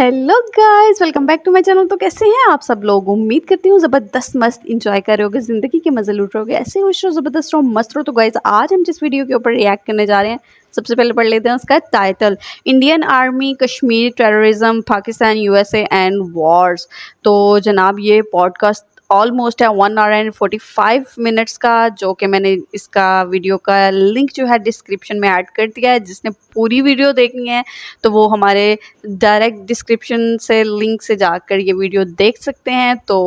Hello guys, welcome back to my channel. तो कैसे हैं आप सब लोग? उम्मीद करती हूँ ज़बरदस्त मस्त इंजॉय कर रहे होगे, ज़िंदगी के मज़े लूट रहे होगे, ऐसे खुश रहो, ज़बरदस्त रहो, मस्त रहो। तो गाइस, आज हम जिस वीडियो के ऊपर रिएक्ट करने जा रहे हैं, सबसे पहले पढ़ लेते हैं उसका title, Indian army Kashmir terrorism Pakistan USA and Wars. तो जनाब, ये पॉडकास्ट ऑलमोस्ट है 1 आवर एंड 45 मिनट्स का, जो कि मैंने इसका वीडियो का लिंक जो है डिस्क्रिप्शन में ऐड कर दिया है। जिसने पूरी वीडियो देखनी है तो वो हमारे डायरेक्ट डिस्क्रिप्शन से लिंक से जाकर ये वीडियो देख सकते हैं। तो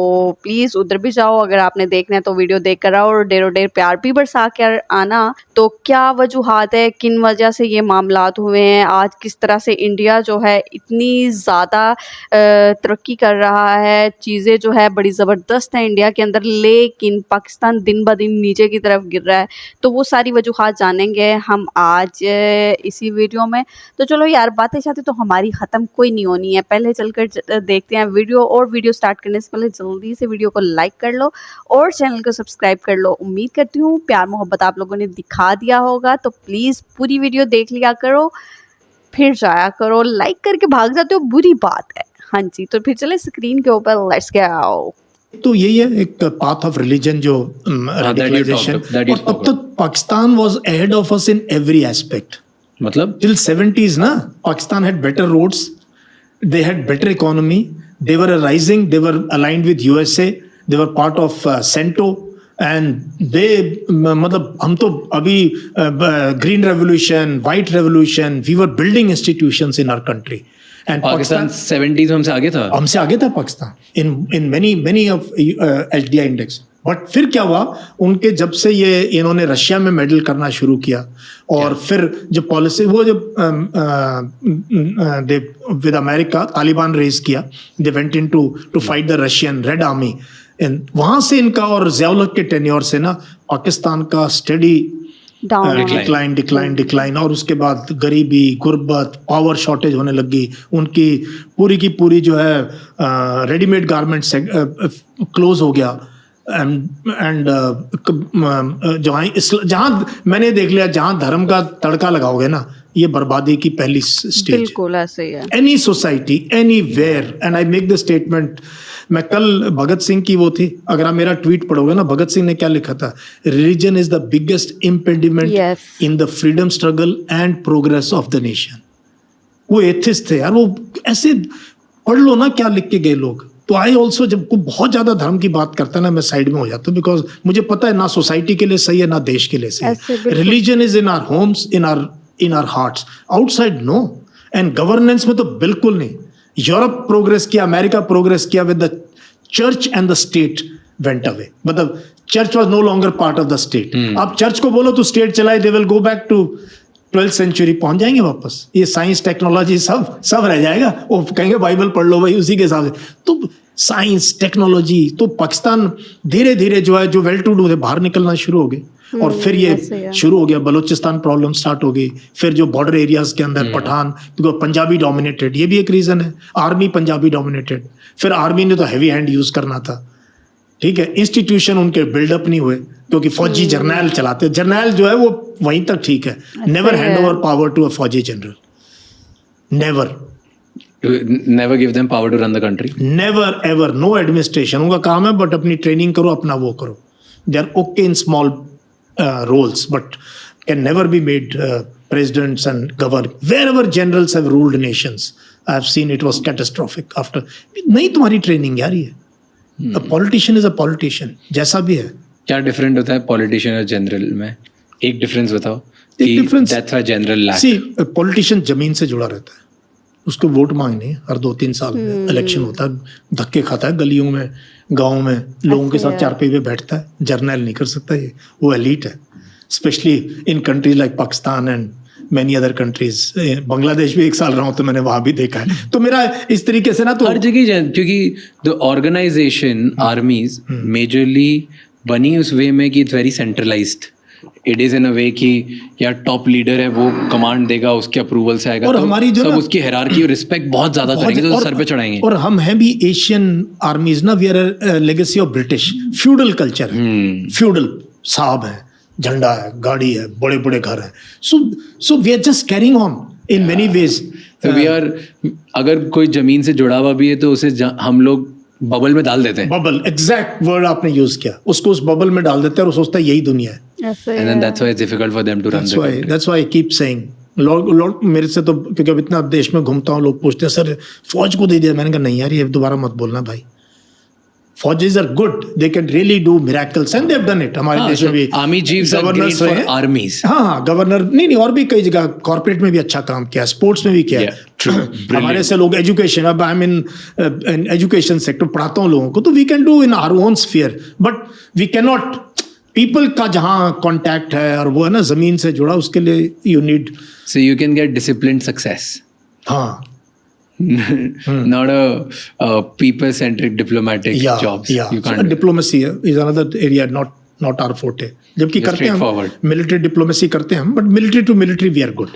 प्लीज़ उधर भी जाओ, अगर आपने देखना है तो वीडियो देख कर आओ और देर प्यार भी बरसा कर आना। तो क्या वजूहात है, किन वजह से ये मामलात हुए हैं, आज किस तरह से इंडिया जो है इतनी ज़्यादा तरक्की कर रहा है, चीज़ें जो है बड़ी ज़बरदस्त हैं इंडिया के अंदर, लेकिन पाकिस्तान दिन ब दिन नीचे की तरफ गिर रहा है। तो वो सारी वजूहात जानेंगे हम आज इसी वीडियो में। तो चलो यार, बातें चाहते तो हमारी ख़त्म कोई नहीं होनी है, पहले चलकर देखते हैं वीडियो। और वीडियो स्टार्ट करने से पहले जल्दी से वीडियो को लाइक कर लो और चैनल को सब्सक्राइब कर लो। उम्मीद करती हूँ प्यार मोहब्बत आप लोगों ने दिखा दिया होगा, तो प्लीज़ पूरी वीडियो देख लिया करो, फिर जाया करो। लाइक करके भाग जाते हो, बुरी बात है। हाँ जी, तो फिर चले स्क्रीन के ऊपर, लेट्स गो। तो यही है एक पाथ ऑफ रिलीजन जो रेडिकलाइजेशन, और तब तक Pakistan was ahead of us in every aspect. मतलब टिल 70s ना, Pakistan had better roads, they had better economy, they were rising, they were aligned with USA, they were part of CENTO and they, मतलब हम तो अभी green revolution, white revolution, we were building institutions in our country. And Pakistan 70s हमसे आगे था, Pakistan in many of HDI index. But फिर क्या हुआ, उनके जब से इन्होंने रशिया में मेडल करना शुरू किया, और फिर जो पॉलिसी वो जब विद अमेरिका तालिबान रेज किया, they went into fight the Russian Red Army, वहां से इनका और ज़िया-उल-हक के टेन्योर से ना पाकिस्तान का स्टडी डिक्लाइन, और उसके बाद गरीबी, गुर्बत, पावर शॉर्टेज होने लगी, उनकी पूरी की पूरी जो है रेडीमेड गारमेंट से क्लोज हो गया। एंड जहाँ मैंने देख लिया, जहाँ धर्म का तड़का लगाओगे ना, ये बर्बादी की पहली स्टेज। बिल्कुल ऐसे ही है। Any society, anywhere, and I make the statement. मैं कल भगत सिंह की वो थी, अगर आप मेरा ट्वीट पढ़ोगे ना, भगत सिंह ने क्या लिखा था, religion is the biggest impediment in the freedom struggle and progress of the nation. वो एथिस्ट थे यार, वो ऐसे पढ़ लो ना क्या लिख के गए लोग। तो आई ऑल्सो, जब कोई बहुत ज्यादा धर्म की बात करता है ना, मैं साइड में हो जाता हूँ, बिकॉज मुझे पता है ना सोसाइटी के लिए सही है ना देश के लिए सही है। Religion is in our homes, in our hearts, outside no. And governance में तो बिल्कुल नहीं। यूरोप प्रोग्रेस किया, अमेरिका प्रोग्रेस किया, with the church and the state went away. मतलब church was no longer part of the state. आप church को बोलो तो स्टेट चलाए, they will go back to 12th century, पहुंच जाएंगे वापस। ये साइंस टेक्नोलॉजी सब रह जाएगा, वो कहेंगे बाइबल पढ़ लो भाई, उसी के हिसाब से। तो साइंस टेक्नोलॉजी, तो पाकिस्तान धीरे धीरे जो है, जो वेल टू डू थे, बाहर निकलना शुरू हो गए। और फिर ये शुरू हो गया, बलूचिस्तान प्रॉब्लम स्टार्ट हो गई, फिर जो बॉर्डर एरियाज के अंदर पठान, क्योंकि पंजाबी डोमिनेटेड, ये भी एक रीजन है। आर्मी पंजाबी डोमिनेटेड, फिर आर्मी ने तो हैवी हैंड यूज करना था, ठीक है। इंस्टीट्यूशन उनके बिल्डअप नहीं हुए, क्योंकि फौजी जर्नैल चलाते, जर्नैल जो है वो वहीं तक ठीक है। Never hand over power to a फौजी general, never give them power to run the country, never ever, no administration. उनका काम है, बट अपनी ट्रेनिंग करो, अपना वो करो। They are okay in small roles, but can never be made presidents and govern. Wherever generals have ruled nations, I have seen it was catastrophic after. नहीं तुम्हारी ट्रेनिंग यार ये। A politician is a politician, जैसा भी है। क्या different होता है पॉलिटिशियन और जनरल में? एक डिफरेंस बताओ। एक difference, that's why general lack. See, politician जमीन से जुड़ा रहता है, उसको वोट मांगने हर 2-3 साल में इलेक्शन होता है, धक्के खाता है गलियों में, गाँव में, लोगों के साथ चारपाई पे बैठता है। जर्नल नहीं कर सकता ये, वो एलीट है। Specially in countries like Pakistan and many other countries. Bangladesh भी 1 साल रहा हूँ, तो मैंने वहां भी देखा है। तो मेरा इस तरीके से ना, तो हर जगह, क्योंकि द ऑर्गेनाइजेशन आर्मीज मेजरली बनी उस वे में कि it's very centralised. It is in a way कि यार टॉप लीडर है, वो कमांड देगा, उसके अप्रूवल से आएगा, और तो हमारी जो सब उसकी हायरार्की और रिस्पेक्ट बहुत ज्यादा करेंगे, तो सर पे चढ़ाएंगे। और हम हैं भी एशियन आर्मीज ना, we are legacy of British feudal culture है। फ्यूडल साहब है, झंडा है, गाड़ी है, बड़े बड़े घर है। So we are just carrying on. in many ways. तो वी आर, अगर कोई जमीन से जुड़ा हुआ भी है तो उसे हम लोग बबल में डाल देते हैं. बबल, एग्जैक्ट वर्ड आपने यूज किया, उसको उस बबल में डाल देते हैं और सोचता है यही दुनिया है. And then that's why it's difficult for them to run the country. That's why I keep saying, लोग मेरे से तो, क्योंकि अब इतना देश में घूमता हूँ, लोग पूछते हैं सर फौज को दे दिया. मैंने कहा नहीं यार, ये दोबारा मत बोलना भाई. फौजेस are good, they can really do miracles and they have done it. हमारे देश में भी army chiefs are great for armies. हाँ, गवर्नर नहीं, और भी कई जगह कॉर्पोरेट में भी अच्छा काम किया, स्पोर्ट्स में भी किया. हमारे से लोग एजुकेशन, अब आई मीन एजुकेशन सेक्टर पढ़ाता हूँ लोगों को, तो we can do in our own sphere, but we can not. People का जहाँ कॉन्टैक्ट है और वो है ना जमीन से जुड़ा, उसके लिए you need. So you can get disciplined success. हाँ. Not a people-centric diplomatic jobs. You can't. So diplomacy is another area, not our forte. जबकि करते हैं हम military diplomacy करते हैं हम, but military to military we are good.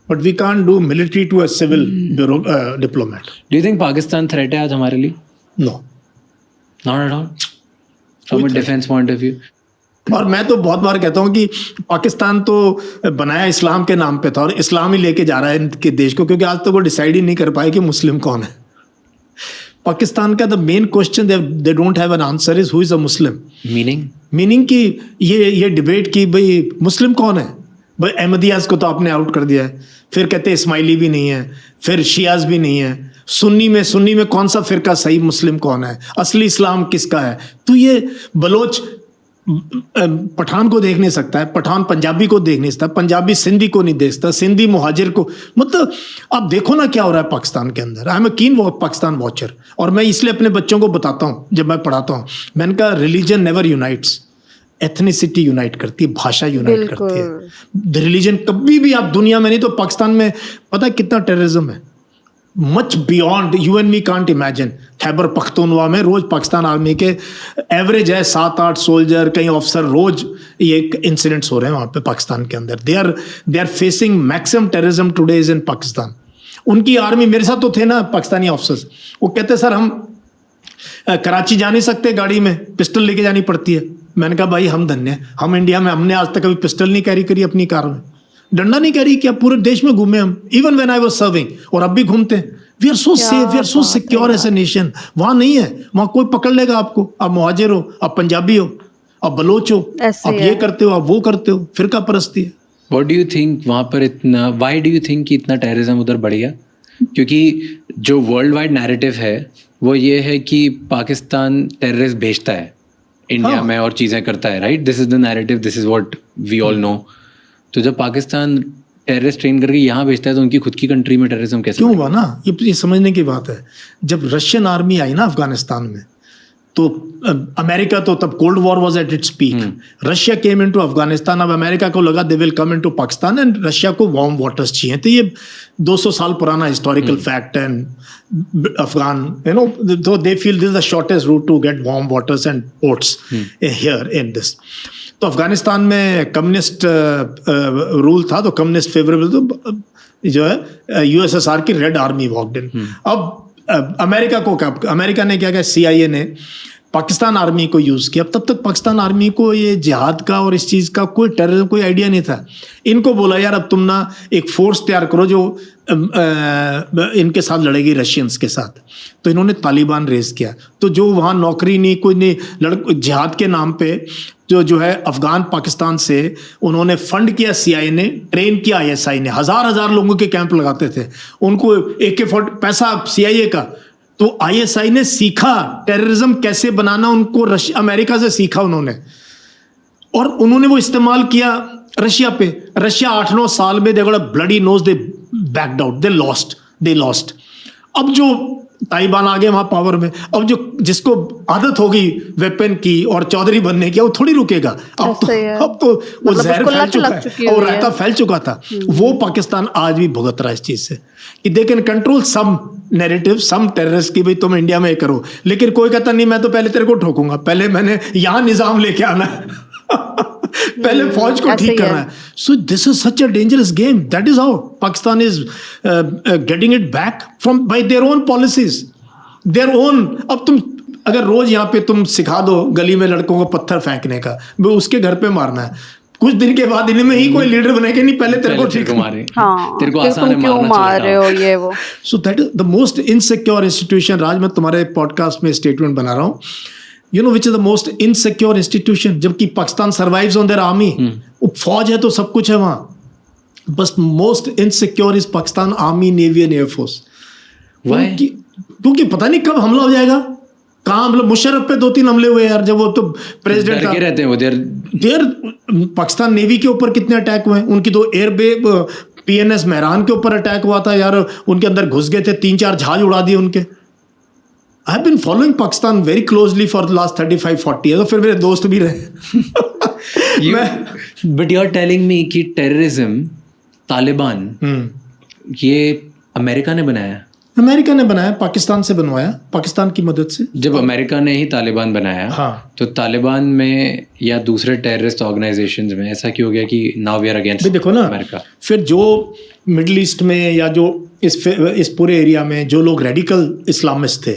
But we can't do military to a civil bureau, diplomat. Do you think Pakistan threat है आज हमारे लिए? No. Not at all. From a defense point of view. और मैं तो बहुत बार कहता हूँ कि पाकिस्तान तो बनाया इस्लाम के नाम पे था और इस्लाम ही लेके जा रहा है इनके देश को, क्योंकि आज तक वो डिसाइड ही नहीं कर पाए कि मुस्लिम कौन है. पाकिस्तान का the main question they don't have an answer is who is a Muslim. Meaning कि ये डिबेट की भाई मुस्लिम कौन है. भाई अहमदियाज को तो आपने आउट कर दिया है, फिर कहते हैं इस्माइली भी नहीं है, फिर शियाज भी नहीं है. सुन्नी में कौन सा फिरका सही मुस्लिम कौन है, असली इस्लाम किसका है. तो ये बलोच पठान को देख नहीं सकता है, पठान पंजाबी को देख नहीं सकता, पंजाबी सिंधी को नहीं देखता, सिंधी मुहाजिर को. मतलब अब देखो ना क्या हो रहा है पाकिस्तान के अंदर. आई एम अ कीन पाकिस्तान वॉचर, और मैं इसलिए अपने बच्चों को बताता हूँ जब मैं पढ़ाता हूँ, मैंने कहा religion never unites, ethnicity unite करती है, भाषा यूनाइट करती है. रिलीजन कभी भी आप दुनिया में नहीं. तो पाकिस्तान में पता है कितना टेररिज्म है, much beyond you and me can't imagine. Khyber Pakhtunkhwa में रोज पाकिस्तान आर्मी के एवरेज है 7-8 सोल्जर, कई ऑफिसर, रोज ये इंसिडेंट्स हो रहे हैं वहाँ पे पाकिस्तान के अंदर. They are facing maximum terrorism today is in Pakistan. उनकी आर्मी, मेरे साथ तो थे ना पाकिस्तानी ऑफिसर्स, वो कहते सर हम कराची जा नहीं सकते, गाड़ी में पिस्टल लेके जानी पड़ती है. मैंने कहा भाई हम धन्य, हम इंडिया में हमने आज तक कभी पिस्टल नहीं कैरी करी अपनी कार में, डंडा नहीं कैरी किया, पूरे देश में घूमे हम, even when I was serving, और अब भी घूमते हैं. We are so safe, we are so secure as a nation. वहां नहीं है, वहां कोई पकड़ लेगा आपको. आप मुहाजिर हो, आप पंजाबी हो, आप बलोच हो, आप ये करते हो, आप वो करते हो, फिरका परस्ती है. What do you think वहां पर इतना, why do you think कि इतना टेररिज्म उधर बढ़ गया? क्योंकि जो वर्ल्ड वाइड नैरेटिव है वो ये है कि पाकिस्तान टेररिस्ट भेजता है इंडिया में और चीजें करता है, right? This is the narrative, this is what we all know. तो जब पाकिस्तान टेररिस्ट ट्रेन करके यहाँ भेजता है तो उनकी खुद की कंट्री में टेररिज्म कैसे क्यों हुआ ना, ये समझने की बात है. जब रशियन आर्मी आई ना अफगानिस्तान में, तो अमेरिका तो तब cold war was at its peak. Russia came into Afghanistan. अब अमेरिका को लगा they will come into Pakistan, and Russia को वार्म वाटर्स चाहिए. तो ये 200 साल पुराना हिस्टोरिकल फैक्ट है. अफगान तो they feel this is the shortest route to get warm waters and ports here in this. तो अफगानिस्तान में कम्युनिस्ट रूल था, तो कम्युनिस्ट फेवरेबल, तो जो है यूएसएसआर की रेड आर्मी वॉकड इन. अब अमेरिका ने क्या किया, CIA ने पाकिस्तान आर्मी को यूज किया. तब तक पाकिस्तान आर्मी को ये जिहाद का और इस चीज का कोई टेररिज्म कोई आइडिया नहीं था. इनको बोला यार अब तुम ना एक फोर्स तैयार करो जो इनके साथ लड़ेगी, रशियंस के साथ. तो इन्होंने तालिबान रेज किया. तो जो वहाँ नौकरी नहीं, कोई नहीं, जिहाद के नाम पे जो है अफगान पाकिस्तान से उन्होंने फंड किया, CIA ने ट्रेन किया, ISI ने हजार लोगों के कैंप लगाते थे, उनको AK-40 पैसा CIA का. तो ISI ने सीखा टेररिज्म कैसे बनाना, उनको अमेरिका से सीखा उन्होंने, और उन्होंने वो इस्तेमाल किया रशिया पे. रशिया 8-9 साल में they got a bloody nose, they backed out, they lost. अब जो तालिबान आ गए वहां पावर में, अब जो जिसको आदत होगी वेपन की और चौधरी बनने की, वो थोड़ी रुकेगा. अब तो वो जहर फैल चुका है और रायता फैल चुका था. वो पाकिस्तान आज भी भुगत रहा है इस चीज से कि they can control some narrative, some terrorist की भाई तुम इंडिया में करो, लेकिन कोई कहता नहीं मैं तो पहले तेरे को ठोकूंगा, पहले मैंने यहाँ निजाम लेके आना है. पहले फौज को ठीक करना है. So this is such a dangerous game. That is how Pakistan is getting it back from by their own policies, their own. अब तुम अगर रोज यहाँ पे तुम सिखा दो गली में लड़कों को पत्थर फेंकने का, वो उसके घर पे मारना है. कुछ दिन के बाद इनमें ही कोई लीडर बने कि नहीं पहले तेरे को पहले तेरे ठीक को मारे, हाँ, तेरे को फिर आसान तुम है क्यों मारना, मार चल रहे हो ये वो। So that is the most insecure institution. Raj, मैं तुम्हारे पॉडकास्ट में स्टेटमेंट बना रहा हूँ, you know which is the most insecure institution, जबकि Pakistan survives on their army. फौज है तो सब कुछ है वहाँ, बस most insecure is Pakistan army, navy and air force. क्योंकि पता नहीं कब हमला हो जाएगा। कहाँ मतलब मुशर्रफ पे 2-3 हमले हुए यार, जब वो तो प्रेसिडेंट डर के रहते हैं वो। देर पाकिस्तान नेवी के ऊपर कितने अटैक हुए हैं, उनकी तो PNS मेहरान के ऊपर अटैक हुआ था यार, उनके अंदर घुस गए थे, 3-4 जहाज उड़ा दिए उनके। I have been following Pakistan very closely for the last 35-40 year, तो फिर मेरे दोस्त भी रहे। But you are telling me कि टेररिज्म, तालिबान, ये अमेरिका ने बनाया? अमेरिका ने बनाया, पाकिस्तान से बनवाया, पाकिस्तान की मदद से। जब अमेरिका ने ही तालिबान बनाया, हाँ, तो तालिबान में या दूसरे टेररिस्ट ऑर्गेनाइजेशंस में ऐसा क्यों हो गया कि नाउ वी आर अगेंस्ट देखो ना अमेरिका? फिर जो मिडिल ईस्ट में या जो इस पूरे एरिया में जो लोग रेडिकल इस्लामिस्ट थे,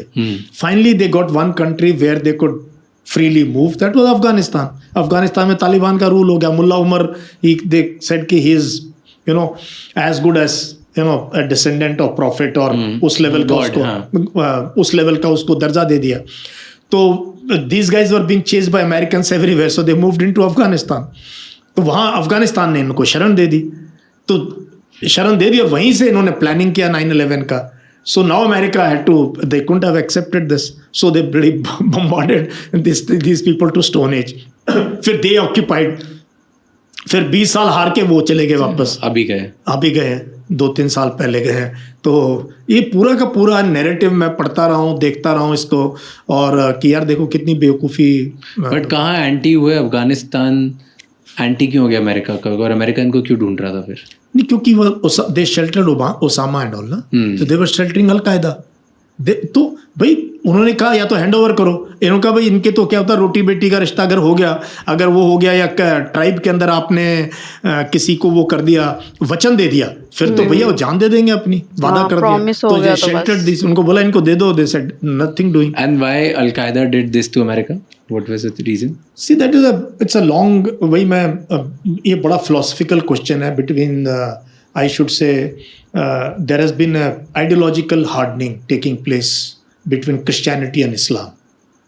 finally they got one country where they could freely move, that was Afghanistan. Afghanistan में तालिबान का रूल हो गया। मुल्ला उमर, दे सेड कि he is you know as good as you know a descendant of prophet, और उस लेवल का उसको उस लेवल का उसको दर्जा दे दिया। तो these guys were being chased by Americans everywhere, so they moved into Afghanistan. तो वहाँ अफगानिस्तान ने इनको शरण दे दी, और वहीं से इन्होंने प्लानिंग किया 9/11 का। So now America had to, they couldn't have accepted this, so they really bombarded these people to Stone Age. फिर they occupied, फिर 20 साल हार के वो चले गए वापस। अभी गए 2-3 साल पहले गए हैं। तो ये पूरा का पूरा नैरेटिव मैं पढ़ता रहा हूँ, देखता रहा हूँ इसको, और कि यार देखो कितनी बेवकूफ़ी। बट कहाँ एंटी हुए अफगानिस्तान? एंटी क्यों हो गया अमेरिका का, और अमेरिका इनको क्यों ढूंढ रहा था फिर? नहीं, क्योंकि वो दे शेल्टर्ड ओसामा एंड ऑल ना, तो दे वर शेल्टरिंग अल-कायदा। तो भाई उन्होंने कहा या तो हैंड ओवर करो, इन्होंने कहा भाई इनके तो क्या होता है, रोटी बेटी का रिश्ता अगर हो गया, अगर वो हो गया, या ट्राइब के अंदर आपने किसी को वो कर दिया, वचन दे दिया, फिर तो भैया वो जान दे देंगे अपनी, वादा कर दिया, तो दे शेल्टर्ड दिस, उनको बोला इनको दे दो, they said nothing doing. And why Al Qaeda did this to America? What was the reason? See, that is it's a long, वही मैं ये बड़ा philosophical question है between I should say there has been a ideological hardening taking place between Christianity and Islam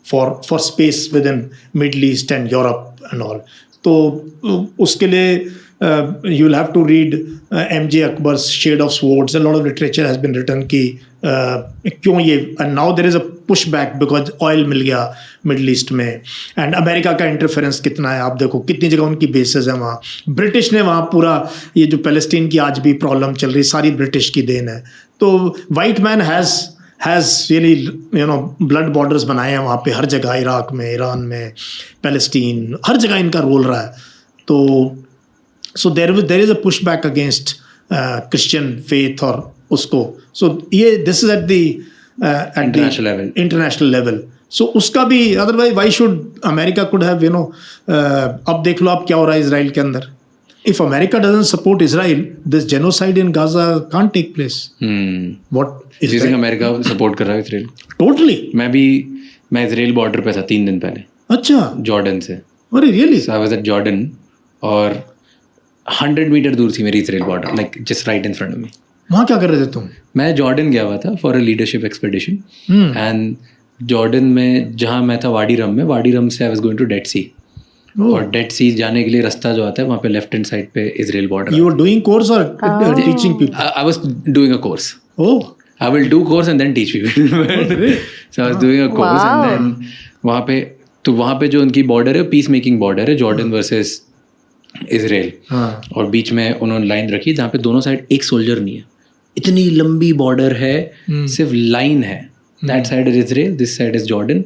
for space within Middle East and Europe and all. तो उसके लिए you will have to read M.J. Akbar's Shade of Swords. A lot of literature has been written कि क्यों ये, and now there is a pushback because oil मिल गया middle east में, and America का interference कितना है। आप देखो कितनी जगह उनकी बेसेस है वहाँ। ब्रिटिश ने वहाँ पूरा ये जो पैलेस्टीन की आज भी प्रॉब्लम चल रही, सारी ब्रिटिश की देन है। तो white man has really you know blood borders बनाए हैं वहाँ पे हर जगह, इराक में, ईरान में, पैलेस्टीन, हर जगह इनका रोल रहा है। तो so there is a push back against Christian faith और उसको। सो ये this is at the international level. So उसका भी, otherwise why should America could have, you know, अब देख लो आप क्या हो रहा है इसराइल के अंदर। If America doesn't support Israel, this genocide in Gaza can't take place. What is America support कर रहा है इसराइल? टोटली। मैं इसराइल बॉर्डर पे था 3 दिन पहले। अच्छा, जॉर्डन से। अरे really? So I was at Jordan, और 100 मीटर दूर थी मेरी Israel border, like just right in front of me. वहाँ क्या कर रहे थे तुम? मैं जॉर्डन गया हुआ था for a leadership expedition, and Jordan में जहाँ मैं था वाडी रम से I was going to Dead Sea. और डेड सी जाने के लिए रास्ता जो आता है वहाँ पे लेफ्ट हैंड साइड पे Israel border. You were doing course और teaching people? I was doing a course. Oh, I will do course and then teach people. So I was doing a course and then वहाँ पे जो उनकी border है, peace making border है, Jordan versus Israel. और बीच में उन्होंने लाइन रखी जहाँ पे दोनों साइड एक सोल्जर नहीं है। इतनी लंबी बॉर्डर है, सिर्फ लाइन है। That side is Israel, this side is Jordan.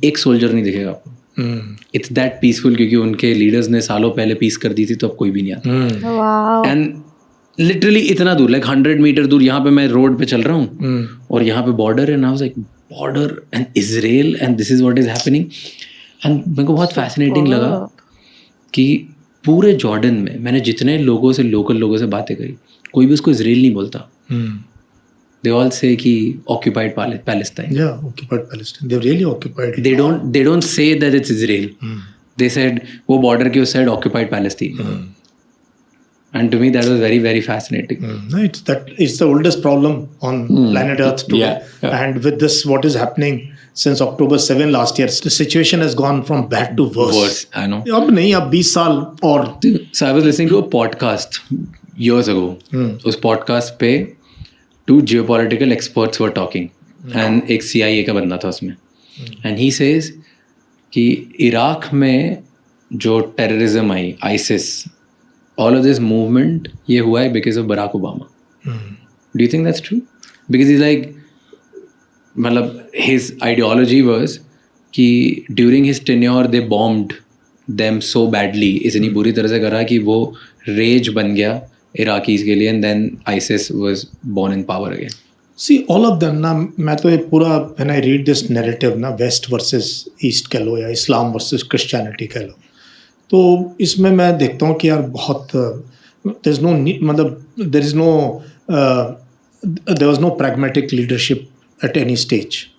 एक सोल्जर नहीं दिखेगा आपको। इट्स दैट पीसफुल, क्योंकि उनके लीडर्स ने सालों पहले पीस कर दी थी, तो अब कोई भी नहीं आता। एंड लिटरली इतना दूर, लाइक 100 मीटर दूर, यहाँ पे मैं रोड पे चल रहा हूँ और यहाँ पे बॉर्डर है। Now like border and Israel and this is what is happening. And मेरे को बहुत फैसिनेटिंग लगा कि पूरे जॉर्डन में मैंने जितने लोगों से, लोकल लोगों से बातें करी, कोई भी उसको इजराइल नहीं बोलता। They all say कि occupied Palestine. Yeah, occupied Palestine. They're really occupied. They don't say that it's Israel. They said वो border के उस side occupied Palestine. And to me that was very very fascinating. No, it's the oldest problem on planet Earth today. Yeah. And with this, what is happening since October 7 last year, the situation has gone from bad to worse. Worse, I know. अब नहीं, अब 20 साल और. So I was listening to a podcast years ago. उस podcast पे 2 geopolitical experts were talking. And एक CIA का बंदा था उसमें. And he says कि इराक में जो terrorism I, ISIS, all of this movement ये हुआ है because of Barack Obama. Do you think that's true? Because he's like, मतलब his ideology was कि during his tenure they bombed them so badly, इतनी बुरी तरह से करा कि वो rage बन गया इराकीज के लिए, and then ISIS was born in power again. See, all of them ना, मैं तो ये पूरा when I read this narrative ना, West versus East कह लो या Islam versus Christianity कह लो, तो इसमें मैं देखता हूँ कि यार बहुत there was no pragmatic leadership at any stage.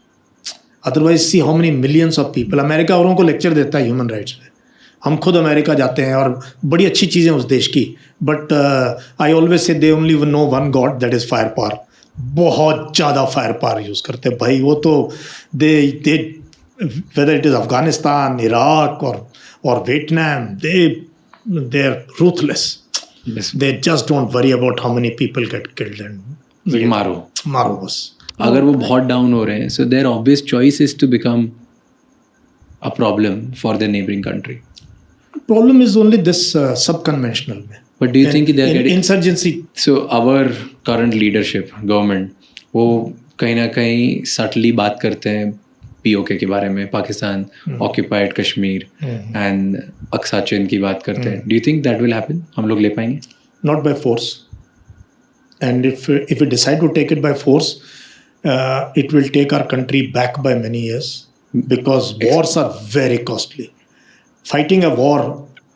Otherwise, see how many millions of people. America औरों को लेक्चर देता है ह्यूमन राइट्स पे, हम खुद अमेरिका जाते हैं और बड़ी अच्छी चीज़ें उस देश की, but I always say they only know one God, that is fire power. बहुत ज़्यादा फायर पावर यूज़ करते हैं भाई वो तो. दे whether it is Afghanistan, Iraq or Vietnam, they're ruthless. Yes. They just don't worry about how many people get killed and मारो बस. अगर वो बहुत डाउन हो रहे हैं, so their obvious choice is to become a problem for the neighboring country. Problem is only this sub-conventional में. But do you think they are getting insurgency? So our current leadership, government, वो कहीं ना कहीं subtly बात करते हैं POK के बारे में, पाकिस्तान, occupied कश्मीर and अक्सा चीन की बात करते हैं. Do you think that will happen? हम लोग ले पाएंगे? Not by force. And if we decide to take it by force, it will take our country back by many years, because wars are very costly. Fighting a war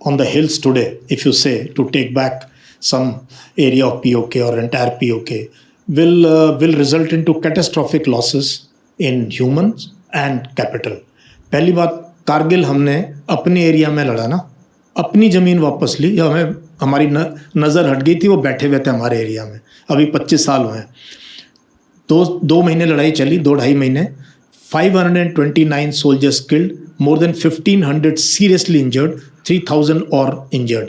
on the hills today, if you say to take back some area of POK or entire POK, will result into catastrophic losses in humans and capital. पहली बात, कारगिल हमने अपने area में लड़ा ना, अपनी ज़मीन वापस ली, हमें हमारी नज़र हट गई थी, वो बैठे हुए थे हमारे एरिया में. अभी 25 साल हुए हैं, 2 महीने लड़ाई चली, 2-2.5 महीने, 529 soldiers killed, more than 1500 seriously injured, 3000 और injured.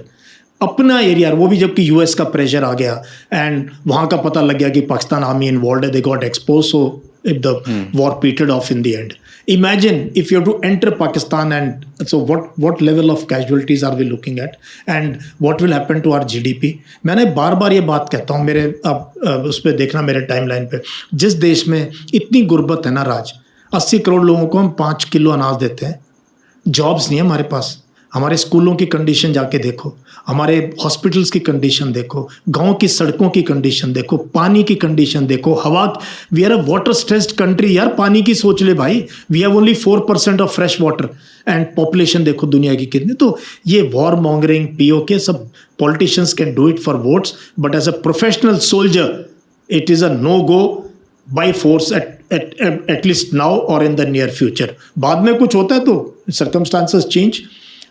अपना एरिया, वो भी जबकि यूएस का प्रेशर आ गया एंड वहाँ का पता लग गया कि पाकिस्तान आर्मी इन्वॉल्व है, they got expose, so if the war petered off in the end. Imagine if you have to enter Pakistan, and so what level of casualties are we looking at, and what will happen to our GDP. मैंने बार बार ये बात कहता हूँ, मेरे अब उस पर देखना मेरे टाइमलाइन पे, जिस देश में इतनी गुर्बत है ना राज, 80 करोड़ लोगों को हम 5 किलो अनाज देते हैं, जॉब्स नहीं है हमारे पास. हमारे स्कूलों की कंडीशन जाके देखो, हमारे हॉस्पिटल्स की कंडीशन देखो, गांव की सड़कों की कंडीशन देखो, पानी की कंडीशन देखो, हवा. We are a water stressed country यार, पानी की सोच ले भाई. We have only 4% of fresh water and population देखो दुनिया की कितनी. तो ये वॉर मॉन्गरिंग, POK, सब politicians can do it for votes, but as a professional soldier it is a no go by force at least now और in the near future. बाद में कुछ होता है तो सर्कमस्टांसेस चेंज,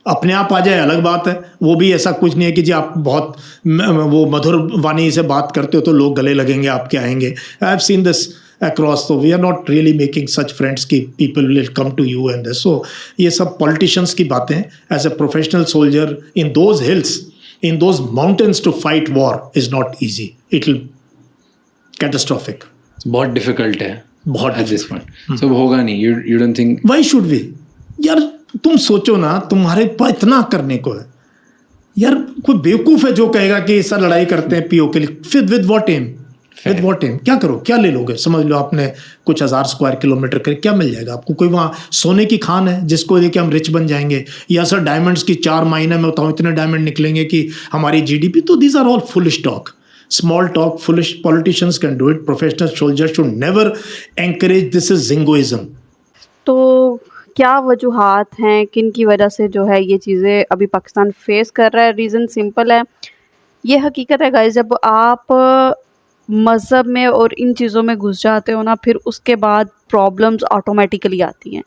अपने आप आ जाए अलग बात है. वो भी ऐसा कुछ नहीं है कि जी आप बहुत वो मधुर वाणी से बात करते हो तो लोग गले लगेंगे, आपके आएंगे. I have seen this across, so we are not really making such friends कि people will come to you and this. So ये सब politicians की बातें. As a professional soldier in those hills, in those mountains, to fight war is not easy. It will catastrophic. बहुत difficult है, बहुत at this point. So होगा नहीं. You don't think? Why should we? यार तुम सोचो ना, तुम्हारे पास इतना करने को है यार. कोई बेवकूफ़ है जो कहेगा कि ऐसा लड़ाई करते हैं POK के लिए, फिर with what am, with what am, क्या करो, क्या ले लोगे. समझ लो आपने कुछ 1000 स्क्वायर किलोमीटर कर, क्या मिल जाएगा आपको. कोई वहाँ सोने की खान है जिसको लेके हम रिच बन जाएंगे, या सर डायमंड्स की 4 महीने में बताऊँ इतने डायमंड निकलेंगे कि हमारी GDP. तो these are all foolish talk, small talk. Foolish politicians can do it. Professional soldiers should never encourage this as jingoism. तो क्या वजूहात हैं, किन की वजह से जो है ये चीज़ें अभी पाकिस्तान फेस कर रहा है. रीज़न सिंपल है, ये हकीकत है गाइस, जब आप मज़हब में और इन चीज़ों में घुस जाते हो ना, फिर उसके बाद प्रॉब्लम्स ऑटोमेटिकली आती हैं.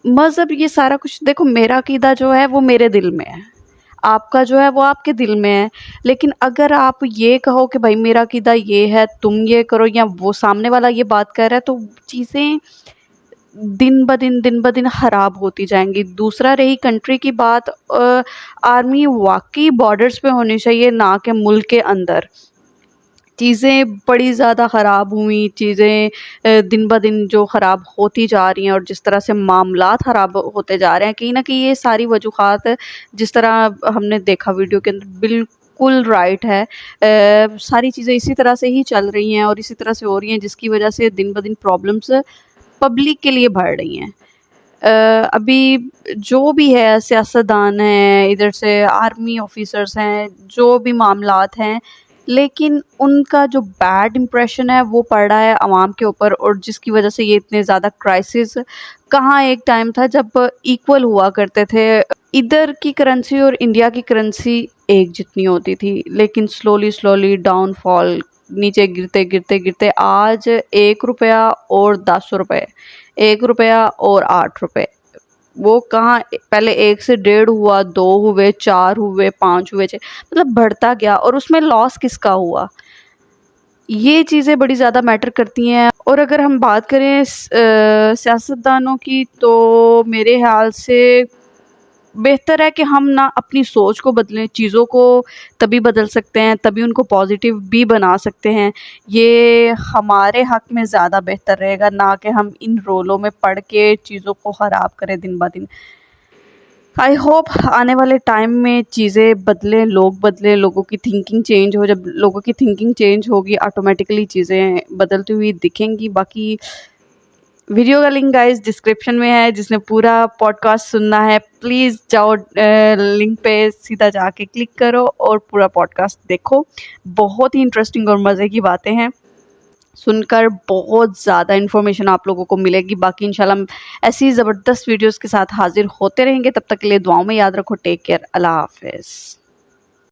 मज़हब ये सारा कुछ देखो, मेरा अकीदा जो है वो मेरे दिल में है, आपका जो है वो आपके दिल में है। लेकिन अगर आप ये कहो कि भाई मेरा अकीदा ये है, तुम ये करो, या वो सामने वाला ये बात कर रहा है, तो चीज़ें दिन ब दिन ख़राब होती जाएंगी। दूसरा रही कंट्री की बात, आर्मी वाकई बॉर्डर्स पे होनी चाहिए, ना कि मुल्क के अंदर। चीज़ें बड़ी ज़्यादा ख़राब हुई, चीज़ें दिन ब दिन जो ख़राब होती जा रही हैं और जिस तरह से मामलात ख़राब होते जा रहे हैं, कहीं न कहीं ये सारी वजूहात जिस तरह हमने देखा वीडियो के अंदर बिल्कुल राइट है। सारी चीज़ें इसी तरह से ही चल रही हैं और इसी तरह से हो रही हैं, जिसकी वजह से दिन ब दिन प्रॉब्लम्स पब्लिक के लिए बढ़ रही हैं। अभी जो भी है, सियासतदान हैं, इधर से आर्मी ऑफिसर्स हैं, जो भी मामलात हैं, लेकिन उनका जो बैड इम्प्रेशन है वो पड़ रहा है आवाम के ऊपर, और जिसकी वजह से ये इतने ज़्यादा क्राइसिस। कहाँ एक टाइम था जब इक्वल हुआ करते थे, इधर की करेंसी और इंडिया की करेंसी एक जितनी होती थी, लेकिन स्लोली डाउनफॉल, नीचे गिरते आज 1 रुपया और 10 रुपये, 1 रुपया और 8 रुपये, वो कहाँ पहले 1 से 1.5 हुआ, 2 हुए, 4 हुए, 5 हुए, 6, मतलब बढ़ता गया, और उसमें लॉस किसका हुआ? ये चीज़ें बड़ी ज़्यादा मैटर करती हैं। और अगर हम बात करें सियासतदानों की, तो मेरे ख़्याल से बेहतर है कि हम ना अपनी सोच को बदलें, चीज़ों को तभी बदल सकते हैं, तभी उनको पॉजिटिव भी बना सकते हैं। ये हमारे हक़ में ज़्यादा बेहतर रहेगा, ना कि हम इन रोलों में पड़ के चीज़ों को ख़राब करें दिन ब दिन। आई होप आने वाले टाइम में चीज़ें बदलें, लोग बदलें, लोगों की थिंकिंग चेंज हो। जब लोगों की थिंकिंग चेंज होगी, ऑटोमेटिकली चीज़ें बदलती हुई दिखेंगी। बाकी वीडियो का लिंक गाइस डिस्क्रिप्शन में है, जिसने पूरा पॉडकास्ट सुनना है प्लीज़ जाओ, लिंक पे सीधा जाके क्लिक करो और पूरा पॉडकास्ट देखो। बहुत ही इंटरेस्टिंग और मज़े की बातें हैं, सुनकर बहुत ज़्यादा इन्फॉर्मेशन आप लोगों को मिलेगी। बाकी इंशाल्लाह ऐसी ज़बरदस्त वीडियोज़ के साथ हाजिर होते रहेंगे। तब तक के लिए दुआओं में याद रखो। टेक केयर, अल्लाह हाफ़िज़।